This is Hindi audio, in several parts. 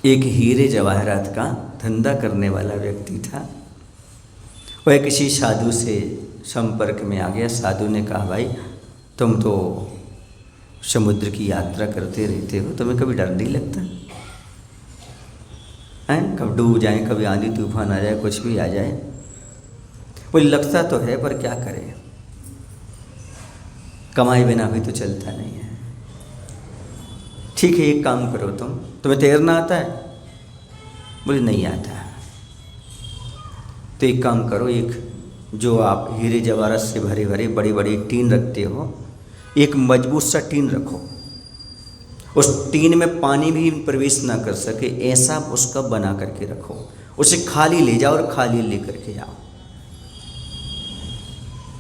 एक हीरे जवाहरात का धंधा करने वाला व्यक्ति था। वह किसी साधु से संपर्क में आ गया। साधु ने कहा, भाई तुम तो समुद्र की यात्रा करते रहते हो, तुम्हें कभी डर नहीं लगता हैं? कब डूब जाए, कभी आंधी तूफान आ जाए, कुछ भी आ जाए। बोले लगता तो है, पर क्या करें, कमाए बिना भी तो चलता नहीं है। ठीक है, एक काम करो, तुम्हें तैरना आता है? बोले नहीं आता। तो एक काम करो, एक जो आप हीरे जवाहरात से भरे भरे बड़ी बड़ी टीन रखते हो, एक मजबूत सा टीन रखो, उस टीन में पानी भी प्रवेश ना कर सके, ऐसा उसका बना करके रखो। उसे खाली ले जाओ और खाली ले करके आओ।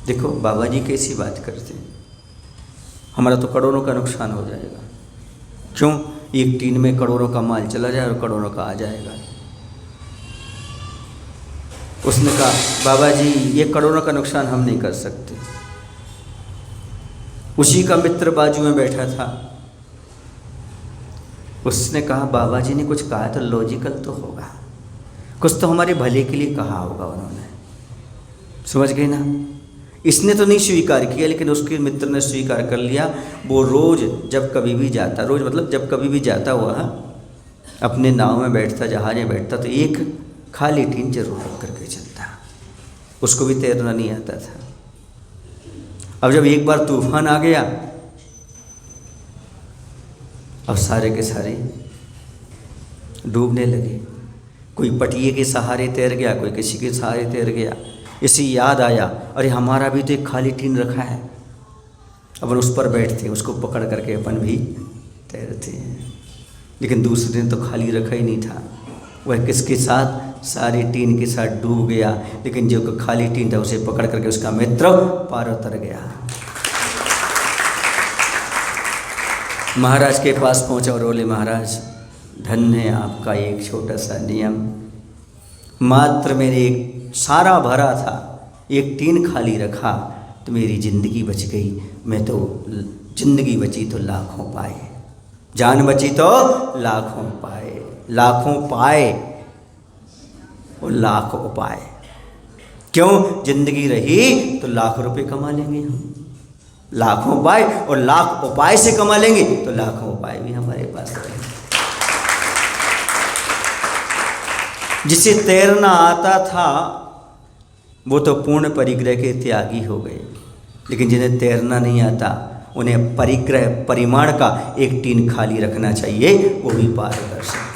देखो बाबा जी कैसी बात करते हैं, हमारा तो करोड़ों का नुकसान हो जाएगा। क्यों? एक टीन में करोड़ों का माल चला जाए और करोड़ों का आ जाएगा। उसने कहा, बाबा जी ये करोड़ों का नुकसान हम नहीं कर सकते। उसी का मित्र बाजू में बैठा था, उसने कहा, बाबा जी ने कुछ कहा तो लॉजिकल तो होगा, कुछ तो हमारे भले के लिए कहा होगा उन्होंने। समझ गए ना? इसने तो नहीं स्वीकार किया, लेकिन उसके मित्र ने स्वीकार कर लिया। वो रोज जब कभी भी जाता, रोज मतलब जब कभी भी जाता हुआ अपने नाव में बैठता, जहाज में बैठता, तो एक खाली टीन जरूर रख करके चलता। उसको भी तैरना नहीं आता था। अब जब एक बार तूफान आ गया, अब सारे के सारे डूबने लगे। कोई पटिए के सहारे तैर गया, कोई किसी के सहारे तैर गया। इसे याद आया, अरे हमारा भी तो एक खाली टीन रखा है, अपन उस पर बैठते, उसको पकड़ करके अपन भी तैरते हैं। लेकिन दूसरे दिन तो खाली रखा ही नहीं था। वह किसके साथ? सारी टीन के साथ डूब गया। लेकिन जो खाली टीन था उसे पकड़ करके उसका मित्र पार उतर गया। महाराज के पास पहुंचा और बोले, महाराज धन्य है आपका एक छोटा सा नियम, मात्र मेरे एक सारा भरा था, एक टीन खाली रखा तो मेरी ज़िंदगी बच गई। मैं तो ज़िंदगी बची तो लाखों पाए, जान बची तो लाखों पाए, लाखों पाए और लाख उपाय। क्यों? जिंदगी रही तो लाख रुपए कमा लेंगे हम, लाखों उपाय, और लाख उपाय से कमा लेंगे तो लाखों उपाय भी हमारे पास रहेंगे। जिसे तैरना आता था वो तो पूर्ण परिग्रह के त्यागी हो गए, लेकिन जिन्हें तैरना नहीं आता उन्हें परिग्रह परिमाण का एक टीन खाली रखना चाहिए, वो भी पार कर सकते।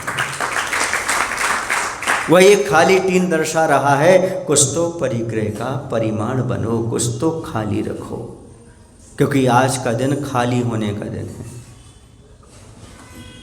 वह एक खाली टीन दर्शा रहा है, कुछ तो परिग्रह का परिमाण बनो, कुछ तो खाली रखो, क्योंकि आज का दिन खाली होने का दिन है।